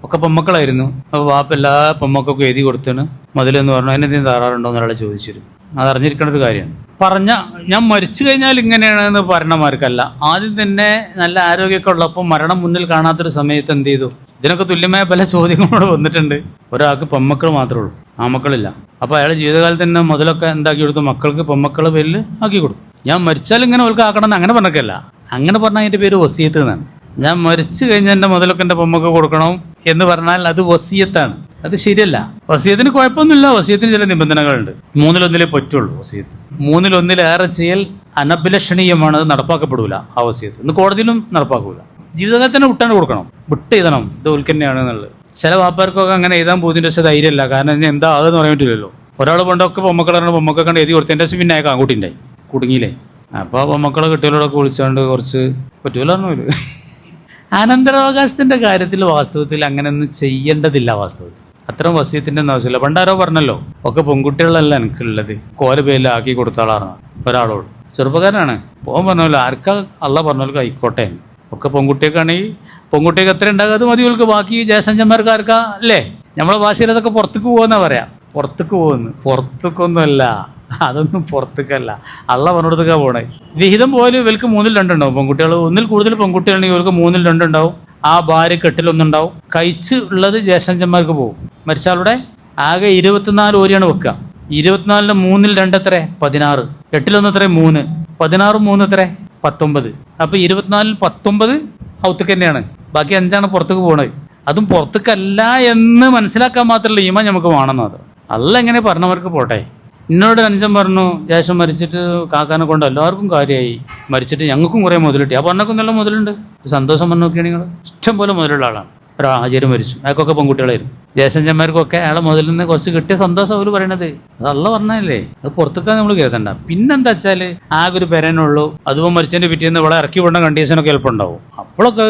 ഒക്കെ പെമ്മക്കളായിരുന്നു. അപ്പോൾ വാപ്പ എല്ലാ പെമ്മക്കൊക്കെ എഴുതി കൊടുത്താണ് മതിലെന്ന് പറഞ്ഞു. അതിനെന്തെങ്കിലും തകരാറുണ്ടോ എന്ന് ഒരാളെ ചോദിച്ചിരുന്നു. അത് അറിഞ്ഞിരിക്കേണ്ട ഒരു കാര്യമാണ്. ഞാൻ മരിച്ചു കഴിഞ്ഞാൽ ഇങ്ങനെയാണെന്ന് പറയണമാർക്കല്ല, ആദ്യം തന്നെ നല്ല ആരോഗ്യമൊക്കെ ഉള്ളപ്പോൾ മരണം മുന്നിൽ കാണാത്തൊരു സമയത്ത് എന്ത് ചെയ്തു? ഇതിനൊക്കെ തുല്യമായ പല ചോദ്യങ്ങളോട് വന്നിട്ടുണ്ട്. ഒരാൾക്ക് പെമ്മക്കൾ മാത്രമേ ഉള്ളൂ, ആമക്കളില്ല. അപ്പോൾ അയാൾ ജീവിതകാലത്ത് തന്നെ മുതലൊക്കെ എന്താക്കി കൊടുത്തു? മക്കൾക്ക് പെമ്മക്കളെ പേരിൽ ആക്കി കൊടുത്തു. ഞാൻ മരിച്ചാൽ ഇങ്ങനെ അവർക്ക് ആക്കണമെന്ന് അങ്ങനെ പറഞ്ഞേക്കല്ല. അങ്ങനെ പറഞ്ഞാൽ അതിൻ്റെ പേര് വസിയത്ത് എന്നാണ്. ഞാൻ മരിച്ചു കഴിഞ്ഞാൽ എൻ്റെ മുതലൊക്കെ എൻ്റെ പെമ്മക്ക് കൊടുക്കണം എന്ന് പറഞ്ഞാൽ അത് വസിയത്താണ്. അത് ശരിയല്ല. വസിയത്തിന് കുഴപ്പമൊന്നുമില്ല. വസിയത്തിന് ചില നിബന്ധനകളുണ്ട്. 3-1 പറ്റുള്ളൂ വസിയത്ത്. 3-1 ചെയ്യൽ അനഭിലഷണീയമാണ്. അത് നടപ്പാക്കപ്പെടൂല ആ വസിയത്ത്. ഇന്ന് കോടതിയിലും നടപ്പാക്കൂല. ജീവിതകാലത്ത് തന്നെ വിട്ടാണ്ട് കൊടുക്കണം, വിട്ട് എഴുതണം ഇത് ഓൽക്ക് തന്നെയാണ് എന്നുള്ളത്. ചില വാപ്പാർക്കൊക്കെ അങ്ങനെ എഴുതാൻ പോകുന്നതിൻ്റെ പക്ഷേ ധൈര്യമില്ല. കാരണം ഇനി എന്താ അതെന്ന് പറയാൻ പറ്റില്ലല്ലോ. ഒരാൾ പണ്ടൊക്കെ പൊമ്മക്കളെ കണ്ട് എഴുതി കൊടുത്തതിൻ്റെ ശേഷം പിന്നെ അയാൾക്ക് ആൺകുട്ടിണ്ടായി കുടുങ്ങിയില്ലേ. അപ്പോൾ പൊമ്മക്കളെ കുട്ടികളോടൊക്കെ വിളിച്ചുകൊണ്ട് കുറച്ച് പറ്റൂല പറഞ്ഞു. അനന്തരാവകാശത്തിൻ്റെ കാര്യത്തിൽ വാസ്തവത്തിൽ അങ്ങനെയൊന്നും ചെയ്യേണ്ടതില്ല. വാസ്തവത്തിൽ അത്തരം വസിയത്തിൻ്റെ ഒന്നും ആവശ്യമില്ല. പണ്ടാരോ പറഞ്ഞല്ലോ, ഒക്കെ പെൺകുട്ടികളല്ല എനിക്കുള്ളത്, കോല പേരിൽ ആക്കി കൊടുത്താളാണ് ഒരാളോട്. ചെറുപ്പക്കാരനാണ്. പോകാൻ പറഞ്ഞല്ലോ, ആർക്കാ അള്ള പറഞ്ഞോൾക്ക് ആയിക്കോട്ടെ. ഒക്കെ പെൺകുട്ടിയൊക്കെയാണെങ്കിൽ പെൺകുട്ടിയൊക്കെ എത്ര ഉണ്ടാകുക അത് മതി. ഓൾക്ക് ബാക്കി ജ്യേഷ്ഠന്മാർക്ക് ആർക്കാ അല്ലേ? നമ്മളെ ഭാഷയിൽ അതൊക്കെ പുറത്തേക്ക് പോകുമെന്നാ പറയാം. പുറത്തേക്ക് പോകുന്നു, പുറത്തേക്കൊന്നുമല്ല, അതൊന്നും പുറത്തേക്കല്ല, അള്ള പറഞ്ഞിടത്തേക്കാ പോണേ. വിഹിതം പോലെ ഇവർക്ക് 3-2 ഉണ്ടാവും. പെൺകുട്ടികൾ 1-ൽ കൂടുതൽ പെൺകുട്ടികളാണെങ്കിൽ ഇവർക്ക് 3-2 ഉണ്ടാവും. ആ ഭാര്യ കെട്ടിലൊന്നുണ്ടാവും. കഴിച്ച് ഉള്ളത് ജ്യേഷ്ഠന്മാർക്ക് പോകും. മരിച്ചാളുടെ ആകെ 24 ഓരിയാണ് വെക്കുക. 24-ന് 3-2 എത്ര? 16. 8-1 എത്ര? 3. 16 3 എത്ര? 19. അപ്പൊ 24-ൽ 19 ഔത്തേക്ക് തന്നെയാണ്. ബാക്കി 5 പുറത്തേക്ക് പോണത്. അതും പുറത്തേക്കല്ല എന്ന് മനസ്സിലാക്കാൻ മാത്രമല്ല ഈമാൻ നമുക്ക് വേണമെന്ന്. അത് അല്ല എങ്ങനെ പറഞ്ഞവർക്ക് പോട്ടെ. എന്നോട് അനുജൻ പറഞ്ഞു, ജ്യേഷ്ഠൻ മരിച്ചിട്ട് കാക്കാനെ കൊണ്ട് എല്ലാവർക്കും കാര്യമായി, മരിച്ചിട്ട് ഞങ്ങൾക്കും കുറേ മുതലിട്ടി. ആ പറഞ്ഞൊക്കെ നല്ല മുതലുണ്ട്. സന്തോഷം പറഞ്ഞു നോക്കിയാണ് നിങ്ങൾ. ഇഷ്ടം പോലെ മുതലുള്ള ആളാണ്. ഒരു ആചാര്യ മരിച്ചു, അയാൾക്കൊക്കെ പെൺകുട്ടികളായിരുന്നു. ജ്യേഷ്ഠന്മാർക്കൊക്കെ അയാളെ മുതലിൽ നിന്ന് കുറച്ച് കിട്ടിയ സന്തോഷം അവർ പറയണത്. അതല്ല പറഞ്ഞല്ലേ, അത് പുറത്തേക്കാൻ നമ്മൾ കരുതണ്ട. പിന്നെന്താ വെച്ചാൽ ആകെ ഒരു പെരനുള്ളൂ. അതുപോലെ മരിച്ചതിൻ്റെ പിറ്റേന്ന് ഇവിടെ ഇറക്കി വിടുന്ന കണ്ടീഷനൊക്കെ എളുപ്പമുണ്ടാവും. അപ്പോഴൊക്കെ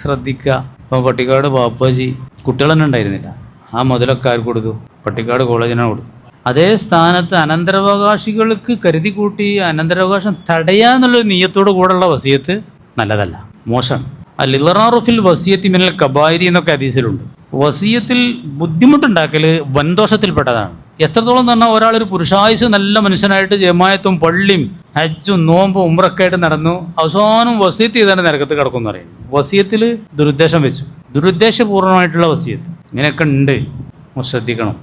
ശ്രദ്ധിക്കുക. ഇപ്പോൾ പട്ടിക്കാട് ബാപ്പാജി കുട്ടികൾ തന്നെ ഉണ്ടായിരുന്നില്ല. ആ മുതലൊക്കെ ആർക്ക് കൊടുത്തു? പട്ടിക്കാട് കോളേജിനാണ് കൊടുത്തു. അതേ സ്ഥാനത്ത് അനന്തരാവകാശികൾക്ക് കരുതി കൂട്ടി അനന്തരാവകാശം തടയാന്നുള്ളൊരു നീയത്തോടു കൂടെയുള്ള വസിയത്ത് നല്ലതല്ല, മോശം. അൽ-ഇളറാറുഫിൽ വസിയത്തി മിനൽ കബായിരി എന്നൊക്കെ ഹദീസിലുണ്ട്. വസിയത്തിൽ ബുദ്ധിമുട്ടുണ്ടാക്കൽ വൻദോഷത്തിൽപ്പെട്ടതാണ്. എത്രത്തോളം എന്ന് പറഞ്ഞാൽ ഒരാളൊരു പുരുഷായുസ് നല്ല മനുഷ്യനായിട്ട് ജമായത്തും പള്ളിയും ഹജ്ജും നോമ്പും ഉംറയൊക്കെ ആയിട്ട് നടന്നു, അവസാനം വസിയത്ത് ചെയ്താണ് നരകത്ത് കിടക്കുമെന്ന് പറയുന്നത്. വസിയത്തിൽ ദുരുദ്ദേശം വെച്ചു, ദുരുദ്ദേശപൂർവമായിട്ടുള്ള വസിയത്ത് ഇങ്ങനെയൊക്കെ ഉണ്ട്, ശ്രദ്ധിക്കണം.